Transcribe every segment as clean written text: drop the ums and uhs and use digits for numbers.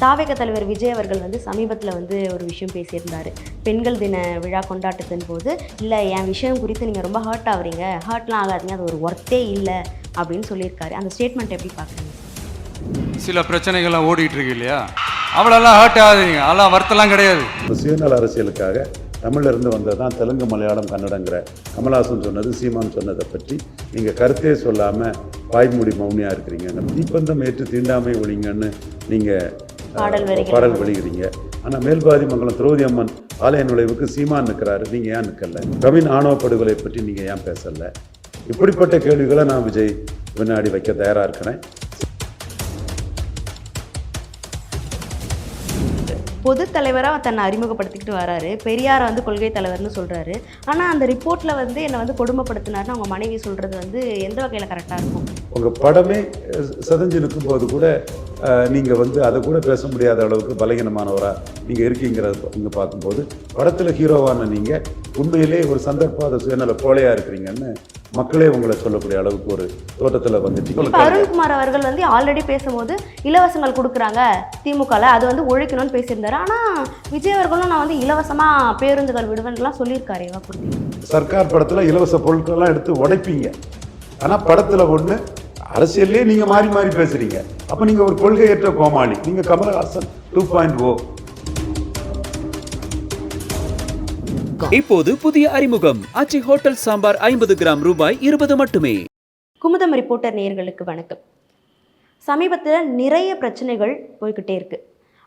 தாவேக தலைவர் விஜய் அவர்கள் வந்து சமீபத்தில் வந்து ஒரு விஷயம் பேசியிருந்தார். பெண்கள் தின விழா கொண்டாட்டத்தின் போது, இல்லை என் விஷயம் குறித்து நீங்கள் ரொம்ப ஹர்ட் ஆகுறீங்க, ஹர்ட்லாம் ஆகாதீங்க, அது ஒரு ஒர்த்தே இல்லை அப்படின்னு சொல்லியிருக்காரு. அந்த ஸ்டேட்மெண்ட் எப்படி பார்க்குறீங்க? சில பிரச்சனைகள்லாம் ஓடிட்டு இருக்கு இல்லையா, அவ்வளோலாம் ஹர்ட் ஆகாதீங்க, அதெல்லாம் வருத்தலாம் கிடையாது. சுயநல அரசியலுக்காக தமிழிலிருந்து வந்தது தான் தெலுங்கு, மலையாளம், கன்னடங்கிற கமல்ஹாசன் சொன்னது, சீமான் சொன்னதை பற்றி நீங்கள் கருத்தே சொல்லாமல் வாய்மூடி மௌனியாக இருக்கிறீங்க. தீப்பந்தம் ஏற்று தீண்டாமை ஒழிங்கன்னு நீங்கள் பாடல் வெளியிறீங்க. ஆனால் மேல்பாதி மங்கலம் திரௌதி அம்மன் ஆலய நுழைவுக்கு சீமான் நிற்கிறாரு, நீங்கள் ஏன் நிற்கல? கவின் ஆணவ படுகொலை பற்றி நீங்கள் ஏன் பேசலை? இப்படிப்பட்ட கேள்விகளை நான் விஜய் முன்னாடி வைக்க தயாராக இருக்கிறேன். பொது தலைவராக தன்னை அறிமுகப்படுத்திக்கிட்டு வராரு. பெரியாரை வந்து கொள்கை தலைவர்னு சொல்கிறாரு. ஆனால் அந்த ரிப்போர்ட்டில் வந்து என்னை வந்து கொடுமைப்படுத்தினார்னு அவங்க மனைவி சொல்கிறது வந்து எந்த வகையில் கரெக்டாக இருக்கும்? உங்கள் படமே செதஞ்சு நிற்கும்போது கூட நீங்கள் வந்து அதை கூட பேச முடியாத அளவுக்கு பலகீனமானவராக நீங்கள் இருக்கீங்கிறத இங்கே பார்க்கும்போது, படத்தில் ஹீரோவான நீங்கள் உண்மையிலே ஒரு சந்தர்ப்பாத சுயநல கோழையாக இருக்கிறீங்கன்னு மக்களே உங்களை சொல்லக்கூடிய அளவுக்கு ஒரு தோட்டத்தில் வந்துட்டீங்க. அருண்குமார் அவர்கள் வந்து ஆல்ரெடி பேசும்போது இலவசங்கள் கொடுக்குறாங்க திமுகவில், அது வந்து ஒழிக்கணும்னு பேசியிருந்தாரு. ஆனால் விஜய் அவர்களும் நான் வந்து இலவசமாக பேருந்துகள் விடுவேன்லாம் சொல்லியிருக்காரு. சர்க்கார் படத்தில் இலவச பொருட்கள்லாம் எடுத்து உடைப்பீங்க. ஆனால் படத்தில் ஒன்று அரசியல்லே நீங்கள் மாறி மாறி பேசுகிறீங்க. அப்போ நீங்கள் ஒரு கொள்கையற்ற கோமாளி. நீங்கள் கமல்ஹாசன் 2.0. இப்போது புதிய அறிமுகம் ஆச்சி ஹோட்டல் சாம்பார் 50 கிராம் ரூபாய் 20 மட்டுமே. குமுதம் ரிப்போர்ட்டர் நேயர்களுக்கு வணக்கம். சமீபத்தில் நிறைய பிரச்சனைகள் போய்கிட்டே இருக்கு.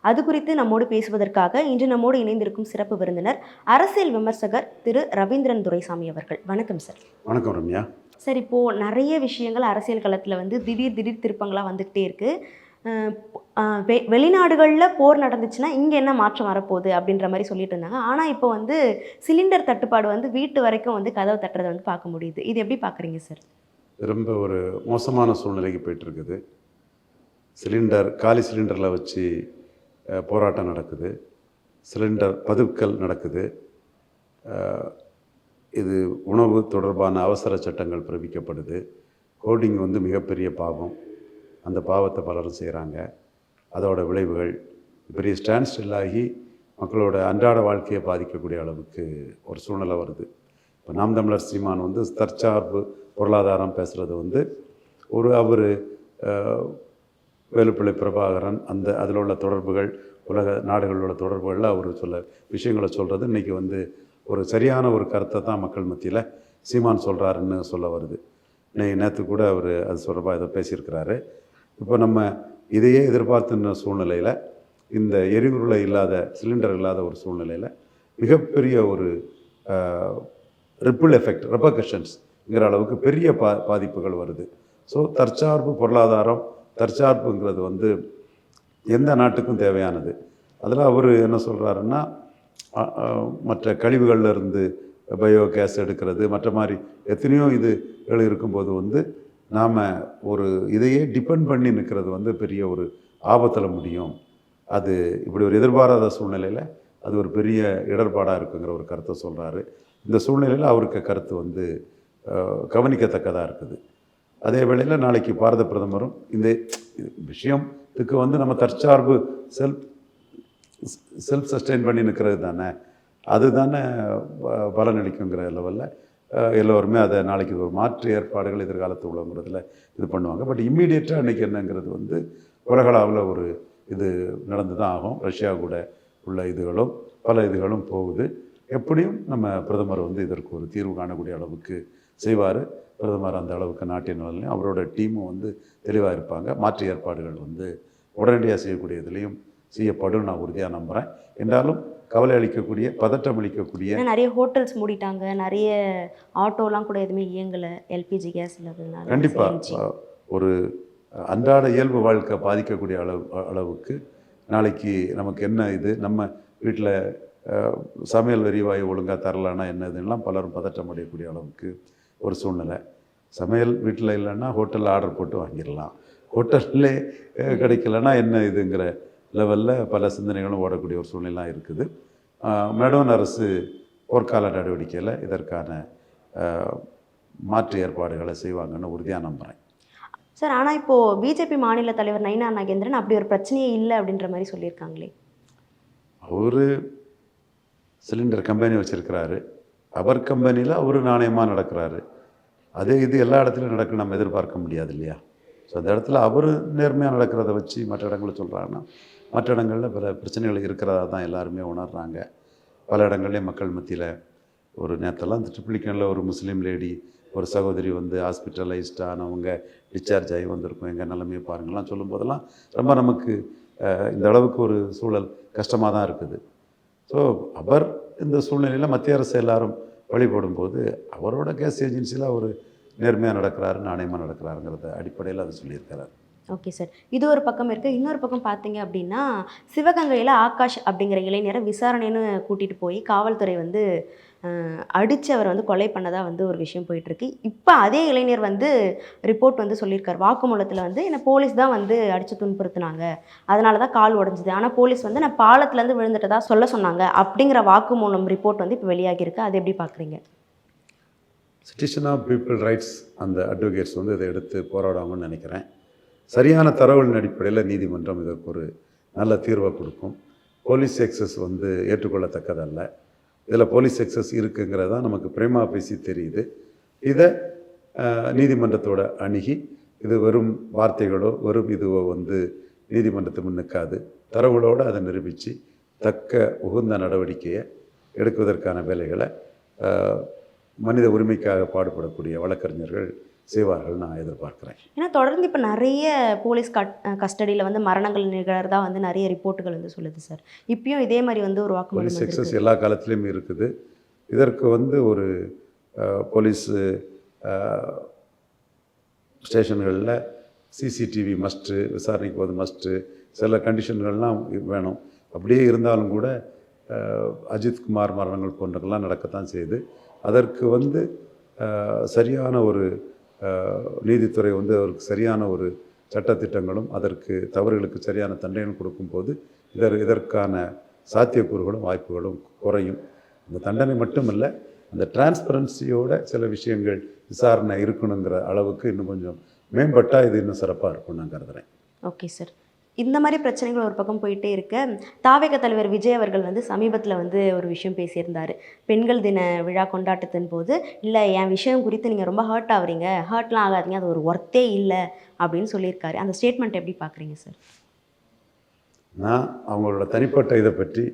அது குறித்து நம்மோடு பேசுவதற்காக இன்று நம்மோடு இணைந்திருக்கும் சிறப்பு விருந்தினர் அரசியல் விமர்சகர் திரு ரவீந்திரன் துரைசாமி அவர்கள். வணக்கம் சார். வணக்கம் ரம்யா. சார், இப்போது நிறைய விஷயங்கள் அரசியல் களத்தில் வந்து திடீர் திருப்பங்களாக வந்துக்கிட்டே இருக்குது. வெளிநாடுகளில் போர் நடந்துச்சுன்னா இங்கே என்ன மாற்றம் வரப்போகுது அப்படின்ற மாதிரி சொல்லிட்டு இருந்தாங்க. ஆனால் இப்போ வந்து சிலிண்டர் தட்டுப்பாடு வந்து வீட்டு வரைக்கும் வந்து கதவை தட்டுறதை வந்து பார்க்க முடியுது. இது எப்படி பார்க்குறீங்க சார்? ரொம்ப ஒரு மோசமான சூழ்நிலைக்கு போயிட்டுருக்குது. காலி சிலிண்டரில் வச்சு போராட்டம் நடக்குது. சிலிண்டர் பதுக்கல் நடக்குது. இது உணவு தொடர்பான அவசர சட்டங்கள் பிறப்பிக்கப்படுது. கோடிங் வந்து மிகப்பெரிய பாவம். அந்த பாவத்தை பலரும் செய்கிறாங்க. அதோட விளைவுகள் பெரிய ஸ்டாண்ட் ஸ்டில் ஆகி மக்களோட அன்றாட வாழ்க்கையை பாதிக்கக்கூடிய அளவுக்கு ஒரு சூழ்நிலை வருது. இப்போ நாம் தமிழர் சீமான் வந்து தற்சார்பு பொருளாதாரம் பேசுகிறது வந்து அவர் வேலுப்பிள்ளை பிரபாகரன் அதில் உள்ள தொடர்புகள், உலக நாடுகளில் உள்ள தொடர்புகளில் அவர் விஷயங்களை சொல்கிறது இன்றைக்கி வந்து ஒரு சரியான ஒரு கருத்தை தான் மக்கள் மத்தியில் சீமான் சொல்கிறாருன்னு சொல்ல வருது. நேற்று கூட அவர் அது தொடர்பாக இதை பேசியிருக்கிறாரு. இப்போ நம்ம இதையே எதிர்பார்த்துன சூழ்நிலையில், இந்த எரிபொருளை இல்லாத சிலிண்டர் இல்லாத ஒரு சூழ்நிலையில் மிகப்பெரிய ஒரு ரிப்பிள் எஃபெக்ட், ரெபர்கஷன்ஸ்ங்கிற அளவுக்கு பெரிய பாதிப்புகள் வருது. ஸோ தற்சார்பு பொருளாதாரம், தற்சார்புங்கிறது வந்து எந்த நாட்டுக்கும் தேவையானது. அதில் அவர் என்ன சொல்கிறாருன்னா, மற்ற கழிவுகளில் இருந்து பயோ கேஸ் எடுக்கிறது, மற்ற மாதிரி எத்தனையோ இதுகள் இருக்கும்போது வந்து நாம் ஒரு இதையே டிபெண்ட் பண்ணி நிற்கிறது வந்து பெரிய ஒரு ஆபத்தில் முடியும். அது இப்படி ஒரு எதிர்பாராத சூழ்நிலையில் அது ஒரு பெரிய இடர்பாடாக இருக்குங்கிற ஒரு கருத்தை சொல்கிறாரு. இந்த சூழ்நிலையில் அவருக்கு கருத்து வந்து கவனிக்கத்தக்கதாக இருக்குது. அதே வேளையில் நாளைக்கு பாரத பிரதமரும் இந்த விஷயத்துக்கு வந்து நம்ம தற்சார்பு செல்ஃப் சஸ்டெயின் பண்ணி நிற்கிறது தானே, அது தானே பலனளிக்குங்கிற லெவலில் எல்லோருமே அதை நாளைக்கு ஒரு மாற்று ஏற்பாடுகள் எதிர்காலத்தில் உள்ளங்கிறதுல இது பண்ணுவாங்க. பட் இம்மீடியட்டாக அன்றைக்கி என்னங்கிறது வந்து உலகளவில் ஒரு இது நடந்து தான் ஆகும். ரஷ்யா கூட உள்ள இதுகளும் பல இதுகளும் போகுது. எப்படியும் நம்ம பிரதமர் வந்து இதற்கு ஒரு தீர்வு காணக்கூடிய அளவுக்கு செய்வார். பிரதமர் அந்த அளவுக்கு நாட்டின் நலனையும் அவரோட டீமும் வந்து தெளிவாக இருப்பாங்க. மாற்று ஏற்பாடுகள் வந்து உடனடியாக செய்யக்கூடிய இதுலேயும் செய்யப்படும் நான் உறுதியாக நம்புகிறேன். என்றாலும் கவலை அளிக்கக்கூடிய, பதட்டம் அளிக்கக்கூடிய, நிறைய ஹோட்டல்ஸ் மூடிட்டாங்க, நிறைய ஆட்டோலாம் கூட எதுவுமே இயங்கலை, எல்பிஜி கேஸ் இல்லாததுனால. கண்டிப்பாக ஒரு அன்றாட இயல்பு வாழ்க்கை பாதிக்கக்கூடிய அளவுக்கு நாளைக்கு நமக்கு என்ன இது, நம்ம வீட்டில் சமையல் எரிவாயு ஒழுங்காக தரலான்னா என்னதுன்னெலாம் பலரும் பதட்டம் அடையக்கூடிய அளவுக்கு ஒரு சூழ்நிலை. சமையல் வீட்டில் இல்லைன்னா ஹோட்டலில் ஆர்டர் போட்டு வாங்கிடலாம், ஹோட்டல்லே கிடைக்கலன்னா என்ன இதுங்கிற லெவலில் பல சிந்தனைகளும் ஓடக்கூடிய ஒரு சூழ்நிலாம் இருக்குது. மெடோன் அரசு போர்க்கால நடவடிக்கையில் இதற்கான மாற்று ஏற்பாடுகளை செய்வாங்கன்னு உறுதியாக நம்புகிறேன். சார் ஆனால் இப்போது பிஜேபி மாநில தலைவர் நயினா நாகேந்திரன் அப்படி ஒரு பிரச்சனையே இல்லை அப்படின்ற மாதிரி சொல்லியிருக்காங்களே. அவர் சிலிண்டர் கம்பெனி வச்சுருக்கிறாரு, அவர் கம்பெனியில் அவர் நாணயமாக நடக்கிறாரு. அதே இது எல்லா இடத்துலையும் நடக்க நம்ம எதிர்பார்க்க முடியாது இல்லையா? ஸோ அந்த இடத்துல அவர் நேர்மையாக நடக்கிறத வச்சு மற்ற இடங்களில் சொல்கிறாங்கன்னா, மற்ற இடங்களில் பல பிரச்சனைகள் இருக்கிறதா தான் எல்லாருமே உணர்கிறாங்க. பல இடங்கள்லேயும் மக்கள் மத்தியில் ஒரு நேரத்தெல்லாம் இந்த ட்ரிப்ளிகனில் ஒரு முஸ்லீம் லேடி, ஒரு சகோதரி வந்து ஹாஸ்பிட்டலைஸ்ட் ஆனவங்க டிஸ்சார்ஜ் ஆகி வந்திருக்கும், எங்கள் நிலைமையை பாருங்கள்லாம் சொல்லும்போதெல்லாம் ரொம்ப நமக்கு இந்த அளவுக்கு ஒரு சூழல் கஷ்டமாக தான் இருக்குது. ஸோ அவர் இந்த சூழ்நிலையில் மத்திய அரசு எல்லாரும் வழிபடும்போது அவரோட கேஸ் ஏஜென்சியில் அவர் நேர்மையாக நடக்கிறாரு, நாணயமாக நடக்கிறாருங்கிறத அடிப்படையில் அதை சொல்லியிருக்கிறார். Okay sir. இது ஒரு பக்கம் இருக்குது. இன்னொரு பக்கம் பார்த்தீங்க அப்படின்னா, சிவகங்கையில் ஆகாஷ் அப்படிங்கிற இளைஞரை விசாரணைன்னு கூட்டிகிட்டு போய் காவல்துறை வந்து அடித்து அவர் வந்து கொலை பண்ணதாக வந்து ஒரு விஷயம் போயிட்டுருக்கு. இப்போ அதே இளைஞர் வந்து ரிப்போர்ட் வந்து சொல்லியிருக்கார். வாக்குமூலத்தில் வந்து என்னை போலீஸ் தான் வந்து அடித்து துன்புறுத்துனாங்க, அதனால தான் கால் உடஞ்சிது, ஆனால் போலீஸ் வந்து நான் பாலத்துலேருந்து விழுந்துட்டதா சொல்ல சொன்னாங்க அப்படிங்கிற வாக்குமூலம் ரிப்போர்ட் வந்து இப்போ வெளியாகியிருக்கு. அது எப்படி பார்க்குறீங்க? சிட்டிசன் ஆஃப் பீப்புள் ரைட்ஸ் அந்த அட்வொகேட்ஸ் வந்து இதை எடுத்து போராடாமன்னு நினைக்கிறேன். சரியான தரவுகளின் அடிப்படையில் நீதிமன்றம் இதற்கு ஒரு நல்ல தீர்வை கொடுக்கும். போலீஸ் எக்ஸஸ் வந்து ஏற்றுக்கொள்ளத்தக்கதல்ல. இதில் போலீஸ் எக்ஸஸ் இருக்குங்கிறதா நமக்கு பிரேமா பேசி தெரியுது. இதை நீதிமன்றத்தோட அணுகி, இது வெறும் வார்த்தைகளோ வெறும் இதுவோ வந்து நீதிமன்றத்தை முன்னுக்காது, தரவுகளோடு அதை நிரூபித்து தக்க உகந்த நடவடிக்கையை எடுக்குவதற்கான வேலைகளை மனித உரிமைக்காக பாடுபடக்கூடிய வழக்கறிஞர்கள் செய்வார்கள் நான் எதிர்பார்க்குறேன். ஏன்னா தொடர்ந்து இப்போ நிறைய போலீஸ் கஸ்டடியில் வந்து மரணங்கள் நிகழறதா வந்து நிறைய ரிப்போர்ட்டுகள் வந்து சொல்லுது சார். இப்பயும் இதே மாதிரி வந்து ஒரு வாக்குமூலம் போலீஸ் எக்ஸஸ் எல்லா காலத்துலேயும் இருக்குது. இதற்கு வந்து ஒரு போலீஸ் ஸ்டேஷன்களில் சிசிடிவி மஸ்ட்டு, விசாரணைக்கு போது மஸ்ட்டு, சில கண்டிஷன்கள்லாம் வேணும். அப்படியே இருந்தாலும் கூட அஜித்குமார் மரணங்கள் போன்றதெல்லாம் நடக்கத்தான் செய்யுது. அதற்கு வந்து சரியான ஒரு நீதித்துறை வந்து அவருக்கு சரியான ஒரு சட்டத்திட்டங்களும் அதற்கு தவறுகளுக்கு சரியான தண்டனை கொடுக்கும்போது இதற்கான சாத்தியக்கூறுகளும் வாய்ப்புகளும் குறையும். அந்த தண்டனை மட்டுமல்ல, அந்த டிரான்ஸ்பரன்சியோட சில விஷயங்கள் விசாரணை இருக்கணுங்கிற அளவுக்கு இன்னும் கொஞ்சம் மேம்பட்டால் இது இன்னும் சிறப்பாக இருக்கும்னு நான் கருதுகிறேன். Okay sir. இந்த மாதிரி பிரச்சனைகள் ஒரு பக்கம் போயிட்டே இருக்க, தாவேக தலைவர் விஜய் அவர்கள் வந்து சமீபத்தில் வந்து ஒரு விஷயம் பேசியிருந்தார். பெண்கள் தின விழா கொண்டாட்டத்தின் போது, இல்லை என் விஷயம் குறித்து நீங்கள் ரொம்ப ஹர்ட் ஆகுறீங்க, ஹர்ட்லாம் ஆகாதீங்க, அது ஒரு ஒர்த்தே இல்லை அப்படின்னு சொல்லியிருக்காரு. அந்த ஸ்டேட்மெண்ட் எப்படி பார்க்குறீங்க சார்? நான் அவங்களோட தனிப்பட்ட இதை பற்றி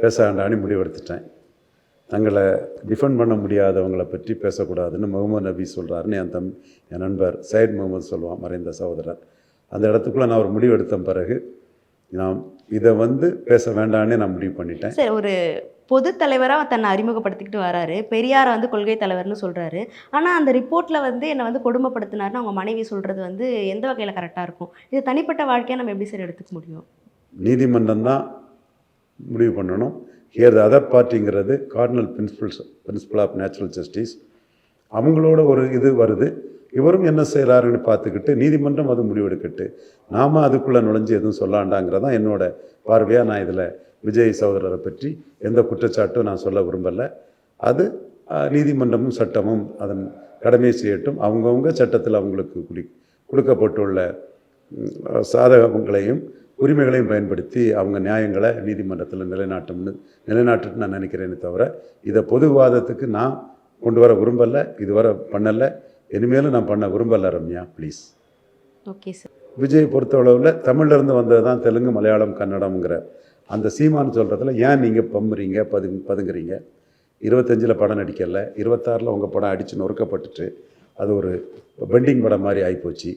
பேச வேண்டான்னு முடிவெடுத்துட்டேன். தங்களை டிஃபெண்ட் பண்ண முடியாதவங்களை பற்றி பேசக்கூடாதுன்னு முகமது நபி சொல்கிறாருன்னு என் நண்பர் சையத் முகமது சொல்லுவான், மறைந்த சகோதரர். அந்த இடத்துக்குள்ளே நான் ஒரு முடிவு எடுத்த பிறகு நான் இதை வந்து பேச வேண்டான்னே நான் முடிவு பண்ணிட்டேன். சார், ஒரு பொது தலைவராக தன்னை அறிமுகப்படுத்திக்கிட்டு வராரு, பெரியாரை வந்து கொள்கை தலைவர்னு சொல்கிறாரு. ஆனால் அந்த ரிப்போர்ட்டில் வந்து என்னை வந்து கொடுமைப்படுத்தினாருன்னு அவங்க மனைவி சொல்கிறது வந்து எந்த வகையில் கரெக்டாக இருக்கும்? இது தனிப்பட்ட வாழ்க்கையை நம்ம எப்படி சார் எடுத்துக்க முடியும்? நீதிமன்றம் தான் முடிவு பண்ணணும். ஹியர் த அதர் பார்ட்டிங்கிறது cardinal principle of natural justice. அவங்களோட ஒரு இது வருது, இவரும் என்ன செய்கிறாருன்னு பார்த்துக்கிட்டு நீதிமன்றம் அது முடிவெடுக்கட்டு, நாம் அதுக்குள்ளே நுழைஞ்சு எதுவும் சொல்லாண்டாங்கிறதான் என்னோட பார்வையாக. நான் இதில் விஜய் சகோதரரை பற்றி எந்த குற்றச்சாட்டும் நான் சொல்ல விரும்பலை. அது நீதிமன்றமும் சட்டமும் அதன் கடமையை செய்யட்டும். அவங்கவுங்க சட்டத்தில் அவங்களுக்கு கொடுக்கப்பட்டுள்ள சாதகங்களையும் உரிமைகளையும் பயன்படுத்தி அவங்க நியாயங்களை நீதிமன்றத்தில் நிலைநாட்டுன்னு நான் நினைக்கிறேனே தவிர, இதை பொது விவாதத்துக்கு நான் கொண்டு வர விரும்பலை, இதுவரை பண்ணலை, இனிமேலும் நான் பண்ண விரும்பலை. Ramya, please. Okay sir. Vijay பொறுத்தளவில் தமிழ்லேருந்து வந்தது தான் தெலுங்கு, மலையாளம், கன்னடம்ங்கிற அந்த சீமான்னு சொல்கிறதுல ஏன் நீங்கள் பம்புறீங்க, பதுங்குறீங்க? 25 படம் நடிக்கலை, 26 உங்கள் படம் அடித்து நொறுக்கப்பட்டுட்டு அது ஒரு பெண்டிங் படம் மாதிரி ஆகிப்போச்சு.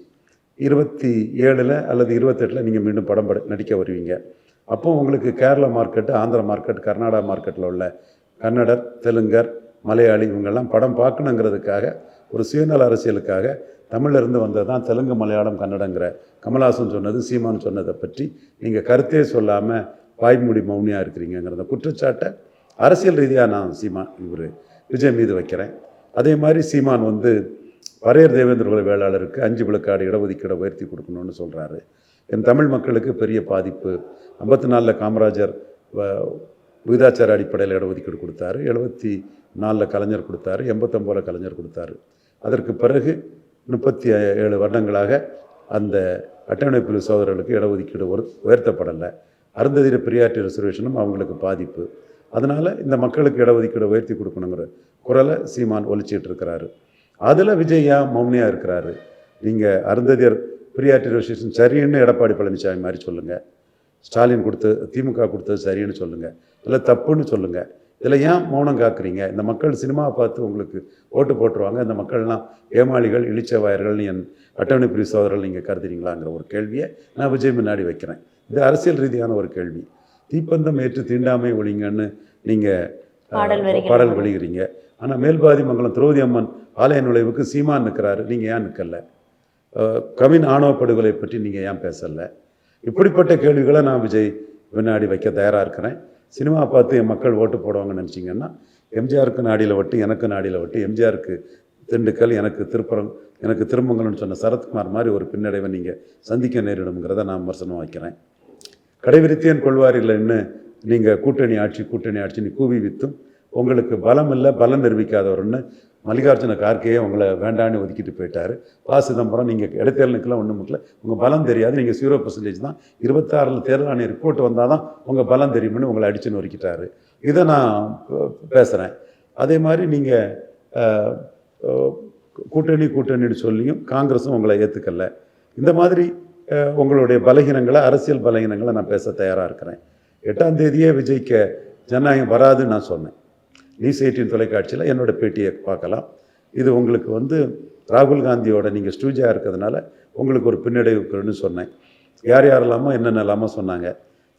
27 அல்லது 28 நீங்கள் மீண்டும் படம் நடிக்க வருவீங்க. அப்போ உங்களுக்கு கேரளா மார்க்கெட்டு, ஆந்திரா மார்க்கெட், கர்நாடகா மார்க்கெட்டில் உள்ள கன்னடர், தெலுங்கர், மலையாளி இவங்கெல்லாம் படம் பார்க்கணுங்கிறதுக்காக, ஒரு சுயநல அரசியலுக்காக தமிழிலிருந்து வந்தது தான் தெலுங்கு, மலையாளம், கன்னடங்கிற கமல்ஹாசன் சொன்னது, சீமான் சொன்னதை பற்றி நீங்கள் கருத்தே சொல்லாமல் வாய்மூடி மௌனியாக இருக்கிறீங்கிறத குற்றச்சாட்டை அரசியல் ரீதியாக நான் விஜய் மீது வைக்கிறேன். அதே மாதிரி சீமான் வந்து பரையர் தேவேந்திர குல வேளாளருக்கு 5 விழுக்காடு இடஒதுக்கீடை உயர்த்தி கொடுக்கணும்னு சொல்கிறாரு. என் தமிழ் மக்களுக்கு பெரிய பாதிப்பு. 54 காமராஜர் விகிதாச்சார அடிப்படையில் இடஒதுக்கீடு கொடுத்தாரு, 74 கலைஞர் கொடுத்தாரு, 89 கலைஞர் கொடுத்தாரு. அதற்கு பிறகு 37 வருடங்களாக அந்த அட்டவணை பிரிவு சகோதரர்களுக்கு இடஒதுக்கீடு உயர்த்தப்படலை. அருந்ததியர் ப்ரியாரிட்டி ரிசர்வேஷனும் அவங்களுக்கு பாதிப்பு. அதனால் இந்த மக்களுக்கு இடஒதுக்கீடு உயர்த்தி கொடுக்கணுங்கிற குரலை சீமான் ஒலிச்சிட்டு இருக்கிறாரு. அதில் விஜய் ஏன் மௌனியாக இருக்கிறாரு? நீங்கள் அருந்ததியர் ப்ரியாரிட்டி ரிசர்வேஷன் சரின்னு எடப்பாடி பழனிசாமி மாதிரி சொல்லுங்கள், ஸ்டாலின் திமுக கொடுத்தது சரின்னு சொல்லுங்கள், இல்லை தப்புன்னு சொல்லுங்கள். இதில் ஏன் மௌனம் காக்குறீங்க? இந்த மக்கள் சினிமாவை பார்த்து உங்களுக்கு ஓட்டு போட்டுருவாங்க, இந்த மக்கள்லாம் ஏமாளிகள் இழிச்சவாயர்கள்னு என் அட்டவணை பிரிவு சகோதரர்கள் நீங்கள் கருதுறீங்களாங்கிற ஒரு கேள்வியை நான் விஜய் முன்னாடி வைக்கிறேன். இது அரசியல் ரீதியான ஒரு கேள்வி. தீப்பந்தம் ஏற்று தீண்டாமை ஒழிங்கன்னு நீங்கள் பாடல் வெளியிறீங்க. ஆனால் மேல்பாதி மங்கலம் திரௌதி அம்மன் ஆலய நுழைவுக்கு சீமான் நிற்கிறாரு, நீங்கள் ஏன் நிற்கலை? கவின் ஆணவ படுகொலை பற்றி நீங்கள் ஏன் பேசலை? இப்படிப்பட்ட கேள்விகளை நான் விஜய் முன்னாடி வைக்க தயாராக இருக்கிறேன். சினிமா பார்த்து என் மக்கள் ஓட்டு போடுவாங்கன்னு நினச்சிங்கன்னா, எம்ஜிஆருக்கு நாடியில் வட்டு, எனக்கு நாடியில் வட்டு, எம்ஜிஆருக்கு திண்டுக்கல், எனக்கு திருமங்கலம்னு சொன்ன சரத்குமார் மாதிரி ஒரு பின்னடைவை நீங்கள் சந்திக்க நேரிடும்ங்கிறத நான் விமர்சனம் வைக்கிறேன். கடைவிரித்தேன் கொள்வார் இல்லைன்னு நீங்கள் கூட்டணி ஆட்சின்னு கூவி வித்தும் உங்களுக்கு பலம் இல்லை, பலம் நிரூபிக்காதவர்னு மல்லிகார்ஜுன கார்கேயே உங்களை வேண்டான்னு ஒதுக்கிட்டு போயிட்டார். சிதம்பரம் நீங்கள் இடைத்தேர்தலுக்கெல்லாம் ஒன்றும் இல்லை, உங்கள் பலம் தெரியாது, நீங்கள் 0% தான், 26 தேர்தல் ஆணைய ரிப்போர்ட் வந்தால் தான் உங்கள் பலம் தெரியும்னு உங்களை அடிச்சுன்னு ஒதுக்கிட்டார். இதை நான் பேசுகிறேன். அதே மாதிரி நீங்கள் கூட்டணின்னு சொல்லியும் காங்கிரஸும் உங்களை ஏற்றுக்கல. இந்த மாதிரி உங்களுடைய பலகீனங்களை, அரசியல் பலகீனங்களை நான் பேச தயாராக இருக்கிறேன். 8ஆம் தேதியே விஜய்க்கு ஜனநாயகம் வராதுன்னு நான் சொன்னேன். நியூஸ் 18 தொலைக்காட்சியில் என்னோட பேட்டியை பார்க்கலாம். இது உங்களுக்கு ராகுல் காந்தியோட நீங்கள் ஸ்டூஜாக இருக்கிறதுனால உங்களுக்கு ஒரு பின்னடைவுக்குன்னு சொன்னேன். யாரெல்லாமோ என்னென்னலாமோ சொன்னாங்க.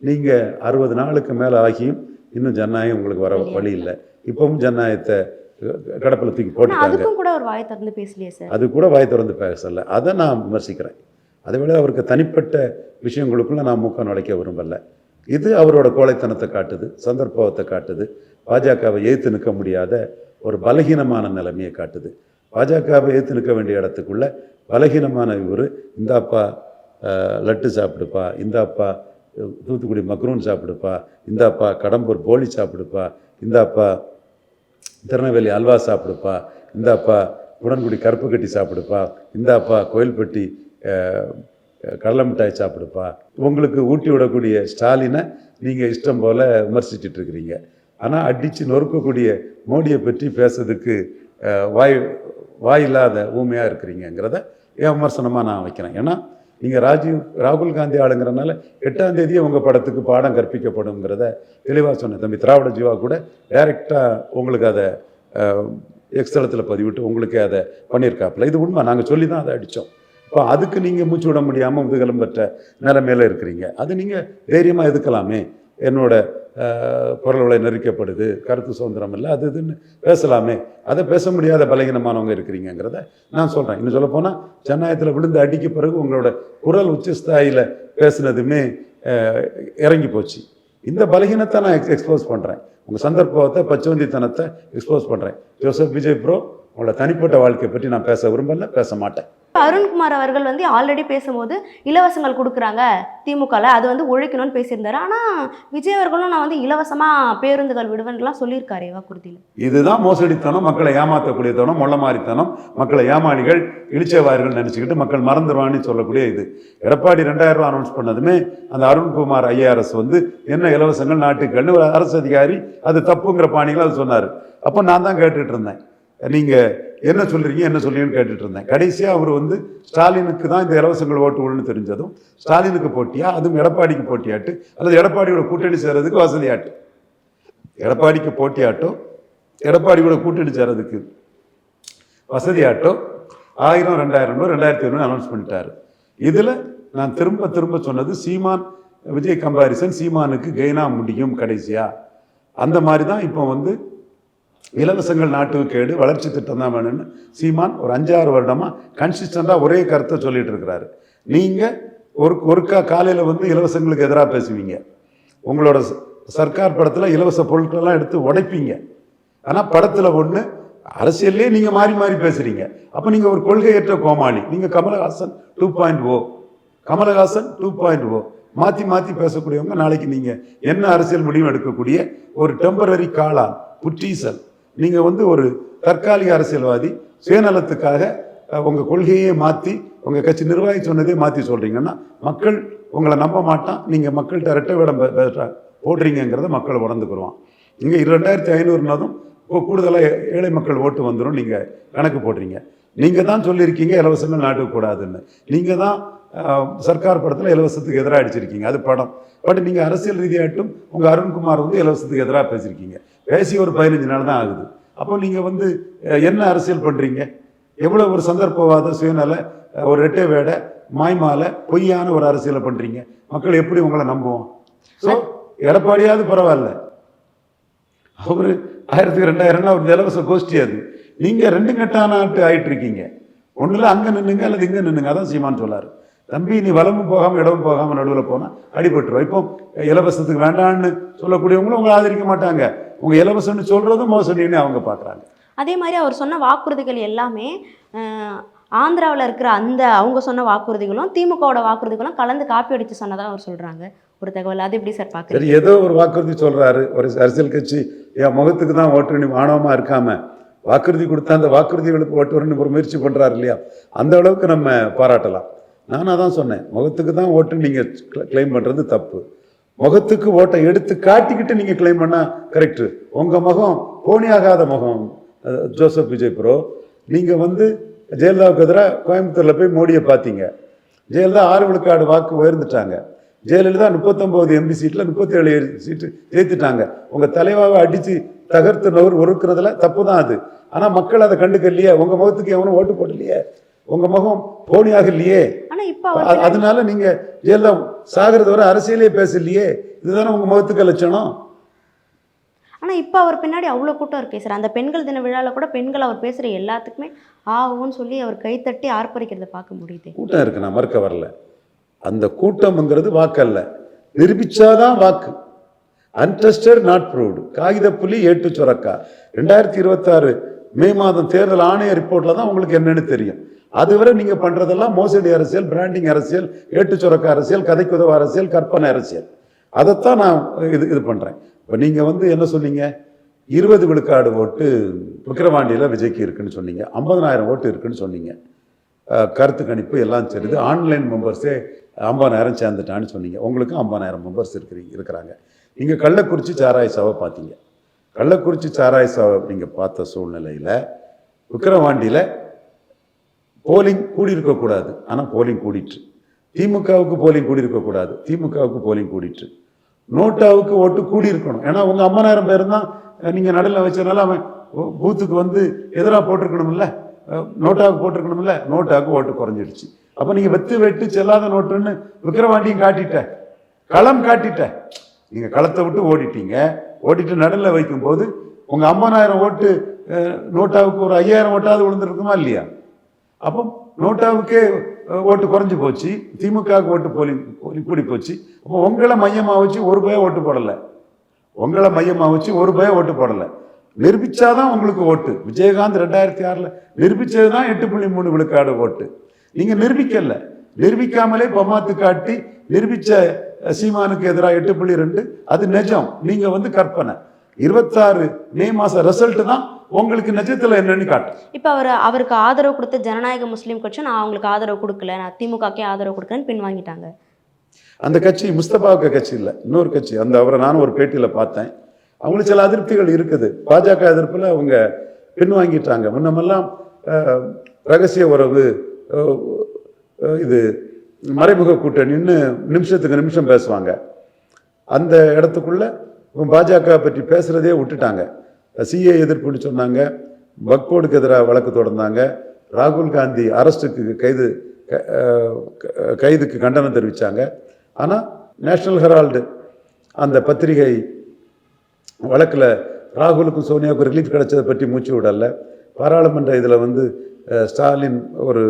நீங்கள் 60 நாளுக்கு மேலே ஆகியும் இன்னும் ஜனநாயகம் உங்களுக்கு வர வழி இல்லை. இப்பவும் ஜனநாயகத்தை கடப்பில் தூக்கி போட்டுட்டாங்க. அதுக்கும் கூட ஒரு வாய் திறந்து பேசலையே சார்? அது கூட வாய் திறந்து பேசலை. அதை நான் விமர்சிக்கிறேன். அதை விட அவருக்கு தனிப்பட்ட விஷயங்களுக்குள்ள நான் மூக்க நுழைக்க விரும்பலை. இது அவரோட கோழைத்தனத்தை காட்டுது, சந்தர்ப்பத்தை காட்டுது, பாஜகவை எதிர்த்து நிற்க முடியாத ஒரு பலகீனமான நிலைமையை காட்டுது. பாஜகவை எதிர்த்து நிற்க வேண்டிய இடத்துக்குள்ள பலகீனமான இவர், இந்தாப்பா லட்டு சாப்பிடுப்பா, இந்தாப்பா தூத்துக்குடி மக்ரூன் சாப்பிடுப்பா, இந்தாப்பா கடம்பூர் போலி சாப்பிடுப்பா, இந்தாப்பா திருநெல்வேலி அல்வா சாப்பிடுப்பா, இந்தாப்பா உடன்குடி கருப்பு கட்டி சாப்பிடுப்பா, இந்தாப்பா கோயில்பட்டி கடலை மிட்டாய் சாப்பிடுப்பா. உங்களுக்கு ஊட்டி விடக்கூடிய ஸ்டாலினை நீங்கள் இஷ்டம் போல் விமர்சிச்சுட்டு இருக்கிறீங்க. ஆனால் அடித்து நொறுக்கக்கூடிய மோடியை பற்றி பேசுறதுக்கு வாயில்லாத ஊமையாக இருக்கிறீங்கிறத என் விமர்சனமாக நான் வைக்கிறேன். ஏன்னா நீங்கள் ராகுல் காந்தி ஆளுங்கிறனால 8ஆம் தேதியே உங்கள் படத்துக்கு பாடம் கற்பிக்கப்படுங்கிறத தெளிவாக சொன்னேன். தம்பி திராவிட ஜீவா கூட டைரெக்டாக உங்களுக்கு அதை எக்ஸ்தலத்தில் பதிவிட்டு உங்களுக்கே அதை பண்ணியிருக்காப்புல. இது உண்மை, நாங்கள் சொல்லி தான் அதை அடித்தோம். இப்போ அதுக்கு நீங்கள் மூச்சு விட முடியாமல் முதுகலம் பெற்ற நிலைமையில இருக்கிறீங்க. அது நீங்கள் தைரியமாக எதுக்கலாமே. என்னோட குரல் வளை நெருக்கப்படுது, கருத்து சுதந்திரம் இல்லை, அது இதுன்னு பேசலாமே. அதை பேச முடியாத பலகீனமானவங்க இருக்கிறீங்கிறத நான் சொல்கிறேன். இன்னும் சொல்லப்போனால் ஜனநாயகத்தில் விழுந்து அடிக்க பிறகு உங்களோட குரல் உச்சஸ்தாயில் பேசுனதுமே இறங்கி போச்சு. இந்த பலகீனத்தை நான் எக்ஸ்போஸ் பண்ணுறேன். உங்கள் சந்தர்ப்பத்தை, பச்சவந்தித்தனத்தை எக்ஸ்போஸ் பண்ணுறேன். ஜோசப் விஜய் ப்ரோ, உங்களோட தனிப்பட்ட வாழ்க்கையை பற்றி நான் பேச விரும்பல, பேச மாட்டேன். அருண்குமார் அவர்கள் ஆல்ரெடி பேசும்போது இலவசங்கள் கொடுக்குறாங்க திமுகவில், அது ஒழிக்கணும்னு பேசியிருந்தாரு. ஆனால் விஜய் அவர்களும் நான் இலவசமாக பேருந்துகள் விடுவேன்லாம் சொல்லியிருக்காரு வாக்குறுதியில். இதுதான் மோசடித்தனம், மக்களை ஏமாற்றக்கூடியத்தனம், மொள்ளமாரித்தனம், மக்களை ஏமாளிகள் இழிச்சவாயர்கள் நினச்சிக்கிட்டு மக்கள் மறந்துடுவான்னு சொல்லக்கூடிய இது. எடப்பாடி 2000 ரூபா அனௌன்ஸ் பண்ணதுமே அந்த அருண்குமார் ஐஏஆர்எஸ் என்ன இலவசங்கள் நாட்டுக்கள்னு ஒரு அரசு அதிகாரி அது தப்புங்கிற பாணிகள் அது சொன்னார். அப்போ நான் தான் கேட்டுட்டு இருந்தேன், நீங்கள் என்ன சொல்றீங்கன்னு கேட்டுட்டு இருந்தேன். கடைசியாக அவர் ஸ்டாலினுக்கு தான் இந்த இலவசங்கள் ஓட்டு விடுன்னு தெரிஞ்சதும் ஸ்டாலினுக்கு போட்டியா, அதுவும் எடப்பாடிக்கு போட்டியாட்டு, அல்லது எடப்பாடியோட கூட்டணி சேர்றதுக்கு வசதியாட்டு, எடப்பாடிக்கு போட்டியாட்டோ எடப்பாடியோட கூட்டணி சேர்றதுக்கு வசதியாட்டோ 1000, 2000, 2500 அனௌன்ஸ் பண்ணிட்டாரு. இதில் நான் திரும்ப சொன்னது சீமான் விஜய் கம்பாரிசன், சீமானுக்கு கெயினா முடியும் கடைசியா. அந்த மாதிரி தான் இப்போ இலவசங்கள் நாட்டுக்கு கேடு, வளர்ச்சி திட்டம் தான் வேணும்னு சீமான் ஒரு 5-6 வருடமாக கன்சிஸ்டண்டாக ஒரே கருத்தை சொல்லிட்டு இருக்கிறாரு. நீங்கள் ஒருக்கா காலையில் இலவசங்களுக்கு எதிராக பேசுவீங்க, உங்களோட சர்க்கார் படத்தில் இலவச பொருட்களெல்லாம் எடுத்து உடைப்பீங்க. ஆனால் படத்தில் ஒன்று, அரசியல்லே நீங்கள் மாறி மாறி பேசுகிறீங்க. அப்போ நீங்கள் ஒரு கொள்கையற்ற கோமாளி. நீங்கள் கமலஹாசன் 2.0, கமலஹாசன் 2.0 மாற்றி பேசக்கூடியவங்க. நாளைக்கு நீங்கள் என்ன அரசியல் முடிவு எடுக்கக்கூடிய ஒரு டெம்பரரி காளான், புற்றீசல். நீங்கள் ஒரு தற்காலிக அரசியல்வாதி, சுயநலத்துக்காக உங்கள் கொள்கையே மாற்றி உங்கள் கட்சி நிர்வாகி சொன்னதே மாற்றி சொல்கிறீங்கன்னா மக்கள் உங்களை நம்ப மாட்டான். நீங்கள் மக்கள்கிட்ட ரெட்டை வேடம் போடுறீங்கிறத மக்கள் உணர்ந்துக்குருவான். இங்கே 2500னதும் கூடுதலாக ஏழை மக்கள் ஓட்டு வந்துடும். நீங்கள் கணக்கு போடுறீங்க. நீங்கள் தான் சொல்லியிருக்கீங்க இலவசங்கள் நாட்டுக்கு கூடாதுன்னு. நீங்கள் தான் சர்க்கார் படத்தில் இலவசத்துக்கு எதிராக அடிச்சிருக்கீங்க. அது படம். பட் நீங்கள் அரசியல் ரீதியாகட்டும் உங்கள் அருண்குமார் வந்து இலவசத்துக்கு எதிராக பேசியிருக்கீங்க. பேசி ஒரு 15 நாள் தான் ஆகுது. அப்போ நீங்கள் வந்து என்ன அரசியல் பண்ணுறீங்க? எவ்வளோ ஒரு சந்தர்ப்பவாத சுயநல ஒரு ரெட்டை வேடை மாய்மாலை பொய்யான ஒரு அரசியலை பண்ணுறீங்க. மக்கள் எப்படி உங்களை நம்புவோம்? ஸோ எடப்பாடியாவது பரவாயில்ல, அவர் 1000-2000 ஒரு இலவச கோஷ்டி. அது நீங்கள் 2 கட்டான ஆட்டு ஆகிட்டு இருக்கீங்க. ஒன்றில் அங்கே நின்றுங்க அல்லது இங்கே நின்றுங்க. அதான் சீமான் சொல்லார். தம்பி நீ வலமும் போகாமல் இடமும் போகாமல் நடுவில் போனால் அடிபட்டுருவோம். இப்போ இலவசத்துக்கு வேண்டான்னு சொல்லக்கூடியவங்களும் உங்களை ஆதரிக்க மாட்டாங்க. உங்கள் இலவசம்னு சொல்கிறதும் மோசடின்னு அவங்க பார்க்குறாங்க. அதே மாதிரி அவர் சொன்ன வாக்குறுதிகள் எல்லாமே ஆந்திராவில் இருக்கிற அவங்க சொன்ன வாக்குறுதிகளும் திமுகவோட வாக்குறுதிகளும் கலந்து காப்பி அடித்து சொன்னதாக அவர் சொல்கிறாங்க ஒரு தகவல். அது எப்படி சார் பார்க்குறீங்க? சரி, ஏதோ ஒரு வாக்குறுதி சொல்கிறாரு. ஒரு அரசியல் கட்சி என் முகத்துக்கு தான் ஓட்டு ஆணவமாக இருக்காமல் வாக்குறுதி கொடுத்தா அந்த வாக்குறுதிகளுக்கு ஓட்டு வரணும்னு ஒரு முயற்சி பண்ணுறாரு இல்லையா? அந்த அளவுக்கு நம்ம பாராட்டலாம். நானாக தான் சொன்னேன், முகத்துக்கு தான் ஓட்டு நீங்கள் கிளைம் பண்ணுறது தப்பு. முகத்துக்கு ஓட்டை எடுத்து காட்டிக்கிட்டு நீங்கள் கிளைம் பண்ணால் கரெக்டு. உங்கள் முகம் போனியாகாத முகம் ஜோசப் விஜய் ப்ரோ. நீங்கள் வந்து ஜெயலலிதாவுக்கு எதிராக கோயம்புத்தூரில் போய் மோடியை பார்த்தீங்க. ஜெயலலிதா 6 விழுக்காடு வாக்கு உயர்ந்துட்டாங்க. ஜெயலலிதா 39 எம்பி சீட்டில் 37 சீட்டு ஜெயித்துட்டாங்க. உங்கள் தலைவாவை அடித்து தகர்த்து ஒருக்கிறதுல தப்பு தான் அது. ஆனால் மக்கள் அதை கண்டுக்கலையே. உங்கள் முகத்துக்கு எவனும் ஓட்டு போடலையே. உங்கள் முகம் போனியாக இல்லையே. அதனால நீங்கள் ஜெயலலிதா சாகிறது வரை அரசியலே பேசலையே. இதுதானே உங்கள் முகத்துக்கு லட்சணம். ஆனால் இப்போ அவர் பின்னாடி அவ்வளோ கூட்டம் இருக்கே சார். அந்த பெண்கள் தின விழாவில் கூட பெண்கள் அவர் பேசுகிற எல்லாத்துக்குமே ஆகும்னு சொல்லி அவர் கைத்தட்டி ஆர்ப்பரிக்கிறத பார்க்க முடியுது. கூட்டம் இருக்கு, நான் மறுக்க வரல. அந்த கூட்டம்ங்கிறது வாக்கல்ல, நிரூபிச்சாதான் வாக்கு. Untested not proved. காகித புலி ஏட்டு சுரக்கா. 2026 மே மாதம் தேர்தல் ஆணைய ரிப்போர்ட்ல தான் உங்களுக்கு என்னன்னு தெரியும். அதுவரை நீங்க பண்றதெல்லாம் மோசடி அரசியல், பிராண்டிங் அரசியல், ஏட்டு சுரக்க அரசியல், கதைக்குதவ அரசியல், கற்பனை அரசியல். அதைத்தான் நான் இது பண்றேன். இப்போ நீங்க வந்து என்ன சொன்னீங்க? 20 விழுக்காடு ஓட்டு விக்கிரவாண்டியில் விஜய்க்கு இருக்குன்னு சொன்னீங்க. 50,000 ஓட்டு இருக்குன்னு சொன்னீங்க. கருத்து கணிப்பு எல்லாம் சரிது. ஆன்லைன் மெம்பர்ஸே 50,000 சேர்ந்துட்டான்னு சொன்னீங்க. உங்களுக்கு 50,000 மெம்பர்ஸ் இருக்கிறாங்க. நீங்கள் கள்ளக்குறிச்சி சாராய சாவை பார்த்தீங்க. கள்ளக்குறிச்சி சாராய சாவை நீங்கள் பார்த்த சூழ்நிலையில் விக்கிரவாண்டியில் போலிங் கூடியிருக்கக்கூடாது, ஆனால் போலிங் கூடிட்டு. திமுகவுக்கு போலிங் கூடியிருக்கக்கூடாது, திமுகவுக்கு போலிங் கூடிட்டு. நோட்டாவுக்கு ஓட்டு கூடியிருக்கணும். ஏன்னா உங்கள் 50,000 பேர் தான் நீங்கள் நடுவில் வச்சதுனால அவன் பூத்துக்கு வந்து எதிராக போட்டிருக்கணும்ல, நோட்டாவுக்கு போட்டிருக்கணும்ல. நோட்டாவுக்கு ஓட்டு குறைஞ்சிடுச்சு. அப்போ நீங்கள் வெட்டு செல்லாத நோட்டுன்னு விக்கிரவாண்டியும் காட்டிட்ட, களம் காட்டிட்ட. நீங்கள் களத்தை விட்டு ஓடிட்டீங்க. ஓடிட்டு நடுவில் வைக்கும்போது உங்கள் 50,000 ஓட்டு நோட்டாவுக்கு ஒரு 5,000 ஓட்டாவது விழுந்துருக்குமா இல்லையா? அப்போ நோட்டாவுக்கே ஓட்டு குறைஞ்சி போச்சு, திமுகவுக்கு ஓட்டு போலிங் கூடி போச்சு. அப்போ உங்களை மையமாக வச்சு ஒரு பய ஓட்டு போடலை. உங்களை மையமாக வச்சு ஒரு பய ஓட்டு போடலை. நிரூபிச்சாதான் உங்களுக்கு ஓட்டு. விஜயகாந்த் 2006 நிரூபிச்சது தான் 8.3 விழுக்காடு ஓட்டு. நீங்க நிரூபிக்கல. நிரூபிக்காமலே பமாத்து காட்டி நிரூபிச்ச சீமானுக்கு எதிராக 8.2 அது நிஜம். நீங்க வந்து கற்பனை. 26 மே மாசம் ரிசல்ட் தான் உங்களுக்கு நிஜத்துல என்னன்னு காட்டு. இப்போ அவருக்கு ஆதரவு கொடுத்த ஜனநாயக முஸ்லீம் கட்சி நான் அவங்களுக்கு ஆதரவு கொடுக்கல, நான் திமுகக்கே ஆதரவு கொடுக்கலன்னு பின்வாங்கிட்டாங்க. அந்த கட்சி முஸ்தபாவுக்கு கட்சி இல்லை, இன்னொரு கட்சி. அந்த அவரை நானும் ஒரு பேட்டியில் பார்த்தேன். அவங்களுக்கு சில அதிருப்திகள் இருக்குது. பாஜக எதிர்ப்பில் அவங்க பின்வாங்கிட்டாங்க. முன்னமெல்லாம் ரகசிய உறவு, இது மறைமுக கூட்டணின்னு நிமிஷத்துக்கு நிமிஷம் பேசுவாங்க. அந்த இடத்துக்குள்ள பாஜக பற்றி பேசுறதே விட்டுட்டாங்க. சிஏ எதிர்ப்புன்னு சொன்னாங்க, வக்போர்டுக்கு எதிராக வழக்கு தொடர்ந்தாங்க, ராகுல் காந்தி அரஸ்டுக்கு கைதுக்கு கண்டனம் தெரிவித்தாங்க. ஆனால் நேஷனல் ஹெரால்டு அந்த பத்திரிகை வழக்கில் ராகுலுக்கும் சோனியாவுக்கும் ரிலீஃப் கிடைச்சதை பற்றி மூச்சு விடலை. பாராளுமன்ற இதில் வந்து ஸ்டாலின் ஒரு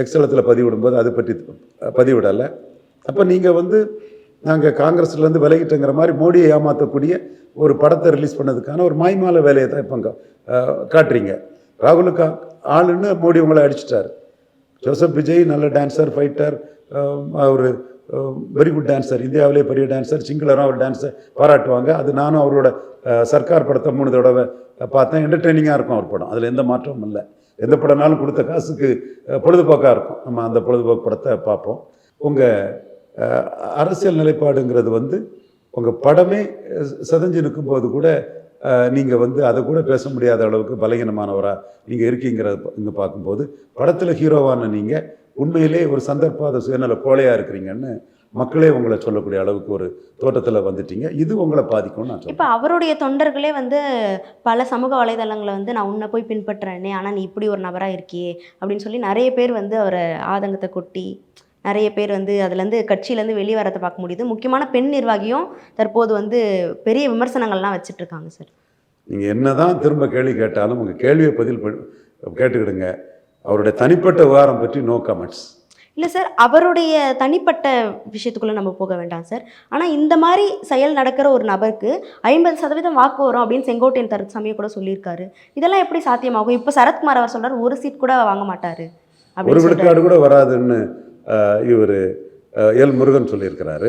எக்ஸலத்தில் பதிவிடும்போது அதை பற்றி பதிவிடலை. அப்போ நீங்கள் வந்து நாங்கள் காங்கிரஸ்லேருந்து விலகிட்டங்கிற மாதிரி மோடியை ஏமாற்றக்கூடிய ஒரு படத்தை ரிலீஸ் பண்ணதுக்கான ஒரு மாய்மால வேலையை தான் இப்போ காட்டுறீங்க. ராகுலுக்கு ஆளுன்னு மோடி உங்களை அடிச்சிட்டார். ஜோசப் விஜய் நல்ல டான்ஸர், ஃபைட்டர், ஒரு வெரி குட் டான்ஸர், இந்தியாவிலே பெரிய டான்ஸர், சிங்களராக ஒரு டான்ஸர் பாராட்டுவாங்க. அது நானும் அவரோட சர்க்கார் படத்தை 3 தடவை பார்த்தேன். என்டர்டெய்னிங்காக இருக்கும் அவர் படம், அதில் எந்த மாற்றமும் இல்லை. எந்த படம்னாலும் கொடுத்த காசுக்கு பொழுதுபோக்காக இருக்கும், நம்ம அந்த பொழுதுபோக்கு படத்தை பார்ப்போம். உங்கள் அரசியல் நிலைப்பாடுங்கிறது வந்து உங்கள் படமே சதஞ்சு நிற்கும்போது கூட நீங்கள் வந்து அதை கூட பேச முடியாத அளவுக்கு பலகீனமானவராக நீங்கள் இருக்கீங்கிறத இங்கே பார்க்கும்போது படத்தில் ஹீரோவான நீங்கள் உண்மையிலே ஒரு சந்தர்ப்பாத சுயநல கோழையாக இருக்கிறீங்கன்னு மக்களே உங்களை சொல்லக்கூடிய அளவுக்கு ஒரு தோட்டத்தில் வந்துட்டீங்க. இது உங்களை பாதிக்கும்னு நான் சொல்றேன். இப்போ அவருடைய தொண்டர்களே வந்து பல சமூக வலைதளங்களை வந்து நான் உன்னை போய் பின்பற்றுறேனே, ஆனால் நீ இப்படி ஒரு நபராக இருக்கியே அப்படின்னு சொல்லி நிறைய பேர் வந்து அவரை ஆதங்கத்தை கொட்டி நிறைய பேர் வந்து அதுலேருந்து கட்சியிலேருந்து வெளியே வரதை பார்க்க முடியுது. முக்கியமான பெண் நிர்வாகியும் தற்போது வந்து பெரிய விமர்சனங்கள்லாம் வச்சுட்டு இருக்காங்க சார். நீங்கள் என்னதான் திரும்ப கேள்வி கேட்டாலும் உங்கள் கேள்வியை பதில் கேட்டுக்கிடுங்க. அவருடைய தனிப்பட்ட விவகாரம் பற்றி நோ கமெண்ட்ஸ். இல்லை சார், அவருடைய தனிப்பட்ட விஷயத்துக்குள்ளே நம்ம போக வேண்டாம் சார். ஆனால் இந்த மாதிரி செயல் நடக்கிற ஒரு நபருக்கு 50% வாக்கு வரும் அப்படின்னு செங்கோட்டையன் தற்சமயம் கூட சொல்லியிருக்காரு. இதெல்லாம் எப்படி சாத்தியமாகும்? இப்போ சரத்குமார் அவர் சொல்கிறார் ஒரு சீட் கூட வாங்க மாட்டார், ஒரு விழுக்காடு கூட வராதுன்னு இவர் எல் முருகன் சொல்லியிருக்கிறாரு.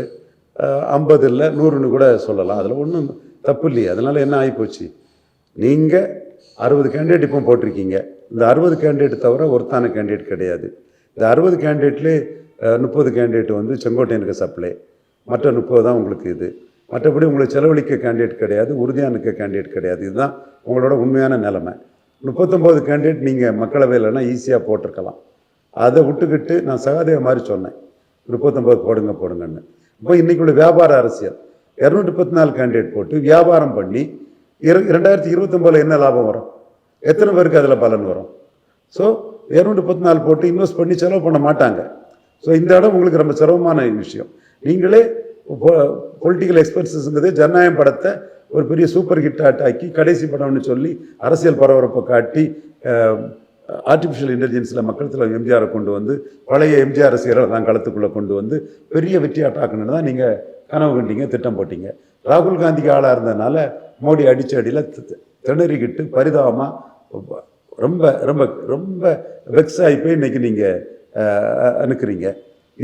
50 இல்லை 100ன்னு கூட சொல்லலாம், அதில் ஒன்றும் தப்பு இல்லையே. அதனால் என்ன ஆகிப்போச்சு, நீங்கள் 60 கேண்டிடேட் இப்போ போட்டிருக்கீங்க. இந்த 60 கேண்டிடேட் தவிர ஒருத்தான கேண்டிடேட் கிடையாது. இந்த 60 கேண்டிடேட்லேயே 30 கேண்டிடேட் வந்து செங்கோட்டையனுக்கு சப்ளை, மற்ற 30 தான் உங்களுக்கு இது. மற்றபடி உங்களுக்கு செலவழிக்க கேண்டிடேட் கிடையாது, உறுதியானுக்க கேண்டிடேட் கிடையாது. இதுதான் உங்களோட உண்மையான நிலைமை. 39 கேண்டிடேட் நீங்கள் மக்களவையில்னா ஈஸியாக போட்டிருக்கலாம். அதை விட்டுக்கிட்டு நான் சகாதேவ மாதிரி சொன்னேன் 39 போடுங்கன்னு. இப்போ இன்றைக்குள்ள வியாபார அரசியல் 214 கேண்டிடேட் போட்டு வியாபாரம் பண்ணி 2029 என்ன லாபம் வரும்? எத்தனை பேருக்கு அதில் பலன் வரும்? ஸோ 214 போட்டு இன்வெஸ்ட் பண்ணி செலவு பண்ண மாட்டாங்க. ஸோ இந்த இடம் உங்களுக்கு ரொம்ப சிரமமான விஷயம். நீங்களே பொலிட்டிக்கல் எக்ஸ்பென்சஸ்ங்கிறது ஜனநாயகம் படத்தை ஒரு பெரிய சூப்பர் ஹிட் ஆக்கி கடைசி படம்னு சொல்லி அரசியல் பரபரப்பை காட்டி ஆர்டிஃபிஷியல் இன்டெலிஜென்ஸில் மக்களத்தில் எம்ஜிஆரை கொண்டு வந்து பழைய எம்ஜிஆர் ரசிகரை தான் களத்துக்குள்ளே கொண்டு வந்து பெரிய வெற்றியாட்டாக்கணுன்னு தான் நீங்கள் கனவு கண்டீங்க, திட்டம் போட்டீங்க. ராகுல் காந்திக்கு ஆளாக இருந்ததுனால மோடி அடித்த அடியில் திணறிக்கிட்டு பரிதாபமாக ரொம்ப ரொம்ப ரொம்ப வெக்ஸ் ஆகி போய் இன்றைக்கி நீங்கள் அனுக்கிறீங்க.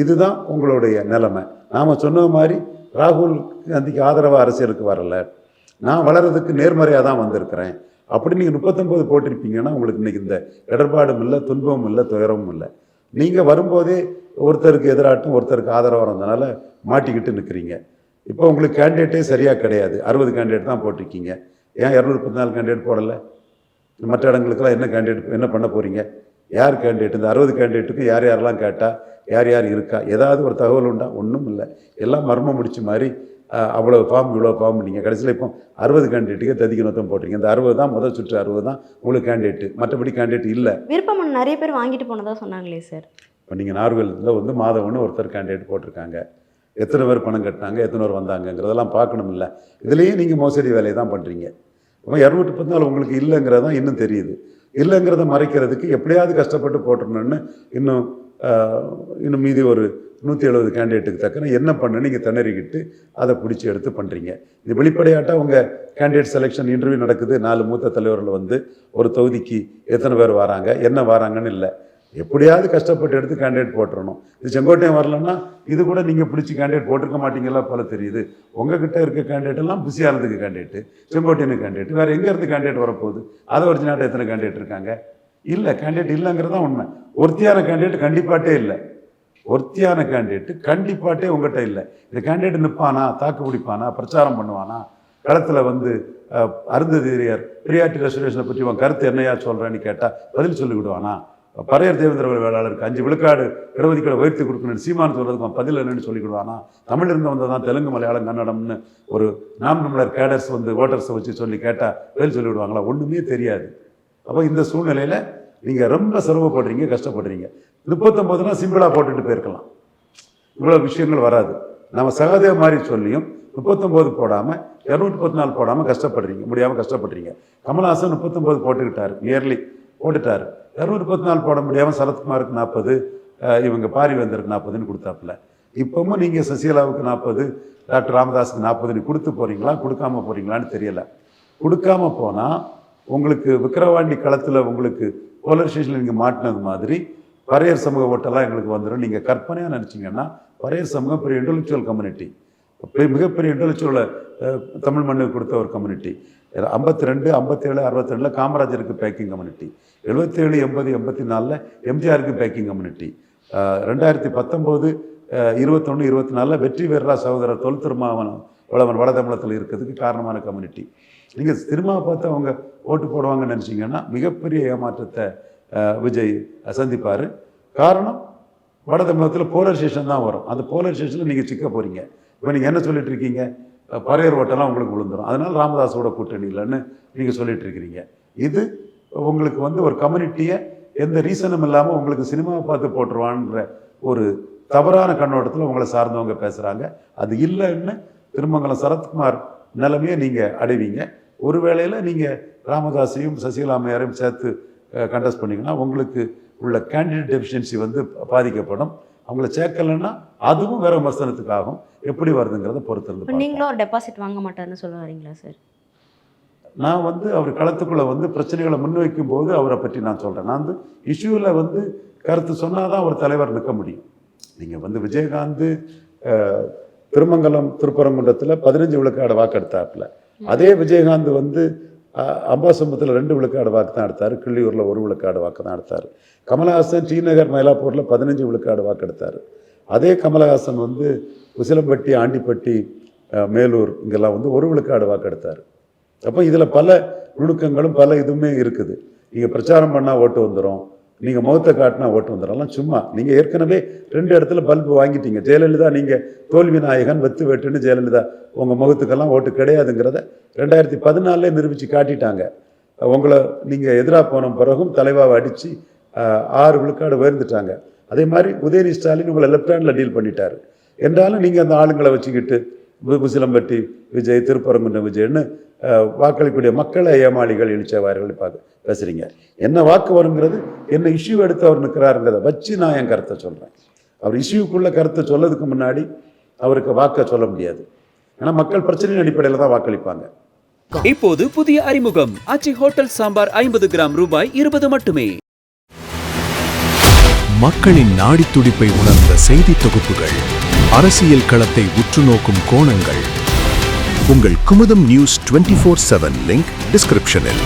இதுதான் உங்களுடைய நிலைமை. நாம் சொன்ன மாதிரி ராகுல் காந்திக்கு ஆதரவாக அரசியலுக்கு வரலை, நான் வளர்கிறதுக்கு நேர்மறையாக தான் வந்திருக்கிறேன் அப்படி நீங்கள் 39 போட்டிருப்பீங்கன்னா உங்களுக்கு இன்றைக்கி இந்த இடர்பாடும் இல்லை, துன்பமும் இல்லை, துயரமும் இல்லை. நீங்கள் வரும்போதே ஒருத்தருக்கு எதிராட்டும் ஒருத்தருக்கு ஆதரவாக இருந்ததுனால மாட்டிக்கிட்டு நிற்கிறீங்க. இப்போ உங்களுக்கு கேண்டிடேட்டே சரியாக கிடையாது, 60 கேண்டிடேட் தான் போட்டிருக்கீங்க. ஏன் 214 கேண்டிடேட் போடலை? மற்ற இடங்களுக்கெல்லாம் என்ன கேண்டிடேட் என்ன பண்ண போகிறீங்க? யார் கேண்டிடேட்? இந்த 60 கேண்டிடேட்டுக்கு யார் யாரெல்லாம் கேட்டால் யார் யார் இருக்கா, ஏதாவது ஒரு தகவல் உண்டா? ஒன்றும் இல்லை, எல்லாம் மர்மம் முடிச்ச மாதிரி அவ்வளோ ஃபார்ம் இவ்வளோ ஃபார்ம். நீங்கள் கடைசியில் இப்போ 60 கேண்டிடேட்டுக்கு ததிக்கு நொத்தம் போட்டிருக்கீங்க. இந்த 60 தான் முதல் சுற்று 60 தான் உங்களுக்கு கேண்டிடேட்டு, மற்றபடி கேண்டிடேட் இல்லை. விருப்பம் நிறைய பேர் வாங்கிட்டு போனதாக சொன்னாங்களே சார். இப்போ நீங்கள் நார்வேலில் வந்து மாதவன்னு ஒருத்தர் கேண்டிடேட் போட்டிருக்காங்க. எத்தனை பேர் பணம் கட்டினாங்க, எத்தனை பேர் வந்தாங்கங்கிறதெல்லாம் பார்க்கணும் இல்லை. இதுலேயே நீங்கள் மோசடி வேலையை தான் பண்ணுறீங்க. இப்போ 214 உங்களுக்கு இல்லைங்கிறது தான் இன்னும் தெரியுது. இல்லைங்கிறத மறைக்கிறதுக்கு எப்படியாவது கஷ்டப்பட்டு போட்டுருணுன்னு இன்னும் மீதி ஒரு 170 கேண்டிடேட்டுக்கு தக்கன என்ன பண்ணு நீங்கள் திணறிக்கிட்டு அதை பிடிச்சி எடுத்து பண்ணுறீங்க. இது வெளிப்படையாட்டால் உங்கள் கேண்டிடேட் செலெக்ஷன் இன்டர்வியூ நடக்குது, 4 மூத்த தலைவர்கள் வந்து ஒரு தொகுதிக்கு எத்தனை பேர் வராங்க என்ன வராங்கன்னு இல்லை, எப்படியாவது கஷ்டப்பட்டு எடுத்து கேண்டிடேட் போட்டுறணும். இது செங்கோட்டையன் வரலன்னா இது கூட நீங்கள் பிடிச்சி கேண்டிடேட் போட்டிருக்க மாட்டீங்களா போல தெரியுது. உங்ககிட்ட இருக்க கேண்டிடேட் எல்லாம் பிஸியானதுக்கு கேண்டிடேட்டு, செங்கோட்டையனுக்கு கேண்டிடேட், வேறு எங்கேருந்து கேண்டிடேட் வரப்போகுது? அதை ஒரிஜினாட்ட எத்தனை கேண்டிடேட் இருக்காங்க? இல்லை, கேண்டிடேட் இல்லைங்கிறது தான் உண்மை. ஒருத்தியான கேண்டிடேட் கண்டிப்பாட்டே இல்லை, ஒருத்தியான கேண்டிடேட்டு கண்டிப்பாட்டே உங்கள்கிட்ட இல்லை. இந்த கேண்டிடேட் நிற்பானா, தாக்கு பிடிப்பானா, பிரச்சாரம் பண்ணுவானா, களத்தில் வந்து அருந்ததியர் பிரியாரிட்டி ரெசர்வேஷனை பற்றி உன் கருத்து என்னையா சொல்கிறேன்னு கேட்டால் பதில் சொல்லிவிடுவானா? பறையர் தேவேந்திர வேளாளருக்கு 5 விழுக்காடு இடஒதுக்கீடு உயர்த்தி கொடுக்கணும்னு சீமான் சொல்கிறதுக்கு பதில் என்னன்னு சொல்லிவிடுவானா? தமிழ் இருந்து வந்தால் தான் தெலுங்கு மலையாளம் கன்னடம்னு ஒரு நாம் தமிழர் கேடர்ஸ் வந்து ஓட்டர்ஸை வச்சு சொல்லி கேட்டால் பதில் சொல்லிவிடுவாங்களா? ஒன்றுமே தெரியாது. அப்போ இந்த சூழ்நிலையில் நீங்கள் ரொம்ப சிரமப்படுறீங்க, கஷ்டப்படுறீங்க. 39 சிம்பிளாக போட்டுட்டு போயிருக்கலாம், இவ்வளோ விஷயங்கள் வராது. நம்ம சகாதேவ மாதிரி சொல்லியும் 39 போடாமல் 214 போடாமல் கஷ்டப்படுறீங்க, முடியாமல் கஷ்டப்படுறீங்க. கமல்ஹாசன் 39 போட்டுக்கிட்டார், நியர்லி போட்டுட்டார். 214 போட முடியாமல் சரத்குமாருக்கு 40, இவங்க பாரிவேந்தருக்கு 40ன்னு கொடுத்தாப்புல. இப்போவும் நீங்கள் சசிகலாவுக்கு 40, டாக்டர் ராமதாஸுக்கு 40 கொடுத்து போகிறீங்களா கொடுக்காம போகிறீங்களான்னு தெரியலை. கொடுக்காம போனால் உங்களுக்கு விக்கிரவாண்டி களத்தில் உங்களுக்கு போலரைசேஷனில் நீங்கள் மாட்டினது மாதிரி பறையர் சமூக ஓட்டெல்லாம் எங்களுக்கு வந்துடும். நீங்கள் கற்பனையாக நினச்சிங்கன்னா பறையர் சமூகம் பெரிய இன்டெலெக்சுவல் கம்யூனிட்டி, மிகப்பெரிய இன்டலெக்சுவலை தமிழ் மண்ணுக்கு கொடுத்த ஒரு கம்யூனிட்டி. 52, 57, 62 காமராஜருக்கு பேக்கிங் கம்யூனிட்டி, 77, 80, 84 எம்ஜிஆருக்கு பேக்கிங் கம்யூனிட்டி, 2019, 21, 24 வெற்றி வீரரா சகோதரர் தொல் திருமாவளவன் வட தமிழகத்தில் இருக்கிறதுக்கு காரணமான கம்யூனிட்டி. நீங்கள் சினிமாவை பார்த்து அவங்க ஓட்டு போடுவாங்கன்னு நினச்சிங்கன்னா மிகப்பெரிய ஏமாற்றத்தை விஜய் சந்திப்பார். காரணம், வட தமிழகத்தில் போலரைசேஷன் தான் வரும். அந்த போலரைசேஷனில் நீங்கள் சிக்க போகிறீங்க. இப்போ நீங்கள் என்ன சொல்லிட்டு இருக்கீங்க, பறையர் ஓட்டெல்லாம் உங்களுக்கு விழுந்துடும், அதனால் ராமதாஸோட கூட்டணி இல்லைன்னு நீங்கள் சொல்லிட்டு இருக்கிறீங்க. இது உங்களுக்கு வந்து ஒரு கம்யூனிட்டியை எந்த ரீசனும் இல்லாமல் உங்களுக்கு சினிமாவை பார்த்து போட்டுருவான்ற ஒரு தவறான கண்ணோட்டத்தில் உங்களை சார்ந்தவங்க பேசுகிறாங்க. அது இல்லைன்னு திருமங்கலம் சரத்குமார் நிலைமையை நீங்கள் அடைவீங்க. ஒரு வேளையில் நீங்கள் ராமதாஸையும் சசிகலா அம்மையாரையும் சேர்த்து கண்டஸ்ட் பண்ணிங்கன்னா உங்களுக்கு உள்ள கேண்டிடேட் டெஃபிஷியன்சி வந்து பாதிக்கப்படும். அவங்கள சேர்க்கலைன்னா அதுவும் வேற விமர்சனத்துக்கு ஆகும். எப்படி வருதுங்கிறத பொறுத்திருந்து. நீங்களும் ஒரு டெபாசிட் வாங்க மாட்டாருன்னு சொல்ல வரீங்களா சார்? நான் வந்து அவர் களத்துக்குள்ளே வந்து பிரச்சனைகளை முன்வைக்கும் போது அவரை பற்றி நான் சொல்கிறேன். நான் வந்து இஷ்யூவில் வந்து கருத்து சொன்னால் தான் ஒரு தலைவர் நிற்க முடியும். நீங்கள் வந்து விஜயகாந்த் திருமங்கலம் திருப்பரங்குன்றத்தில் 15 விழுக்காடு வாக்கு எடுத்தாப்புல, அதே விஜயகாந்த் வந்து அம்பாசம்பத்தில் 2 விழுக்காடு வாக்கு தான் எடுத்தார், கிள்ளியூரில் 1 விழுக்காடு வாக்கு தான் எடுத்தார். கமலஹாசன் டிநகர் மயிலாப்பூரில் 15 விழுக்காடு வாக்கு எடுத்தார். அதே கமலஹாசன் வந்து உசிலம்பட்டி, ஆண்டிப்பட்டி, மேலூர் இங்கெல்லாம் வந்து 1 விழுக்காடு வாக்கு எடுத்தார். அப்போ இதில் பல நுணுக்கங்களும் பல இதுவுமே இருக்குது. நீங்கள் பிரச்சாரம் பண்ணால் ஓட்டு வந்துடும், நீங்கள் முகத்தை காட்டினா ஓட்டு வந்துடலாம். சும்மா நீங்கள் ஏற்கனவே 2 இடத்துல பல்பு வாங்கிட்டீங்க. ஜெயலலிதா நீங்கள் தோல்வி நாயகன் வெத்து வெட்டுன்னு ஜெயலலிதா உங்கள் முகத்துக்கெல்லாம் ஓட்டு கிடையாதுங்கிறத 2014 நிரூபித்து காட்டிட்டாங்க. உங்களை நீங்கள் எதிராக போன பிறகும் தலைவாவை அடித்து 6 விழுக்காடு உயர்ந்துட்டாங்க. அதே மாதிரி உதயநிதி ஸ்டாலின் உங்களை லெஃப்ட் ஹேண்டில் டீல் பண்ணிட்டார். என்றாலும் நீங்கள் அந்த ஆளுங்களை வச்சுக்கிட்டு உசிலம்பட்டி விஜய், திருப்பரங்குன்றம் விஜய்ன்னு வாக்களிக்கூடிய மக்களை ஏமாளிகள், எழுச்சவாரிகள் பேசுகிறீங்க. என்ன வாக்கு வருங்கிறது, என்ன இஷ்யூ எடுத்து அவர் நிற்கிறாருங்கிறத வச்சு நான் என் கருத்தை சொல்கிறேன். அவர் இஷ்யூக்குள்ள கருத்தை சொல்லதுக்கு முன்னாடி அவருக்கு வாக்க சொல்ல முடியாது. ஏன்னா மக்கள் பிரச்சனையின் அடிப்படையில் தான் வாக்களிப்பாங்க. இப்போது புதிய அறிமுகம் ஆச்சி ஹோட்டல் சாம்பார் 50 கிராம் ரூபாய் 20 மட்டுமே. மக்களின் நாடி துடிப்பை உணர்ந்த செய்தி தொகுப்புகள், அரசியல் களத்தை உற்றுநோக்கும் கோணங்கள். உங்கள் குமுதம் நியூஸ் 24/7 லிங்க் டிஸ்கிரிப்ஷனில்.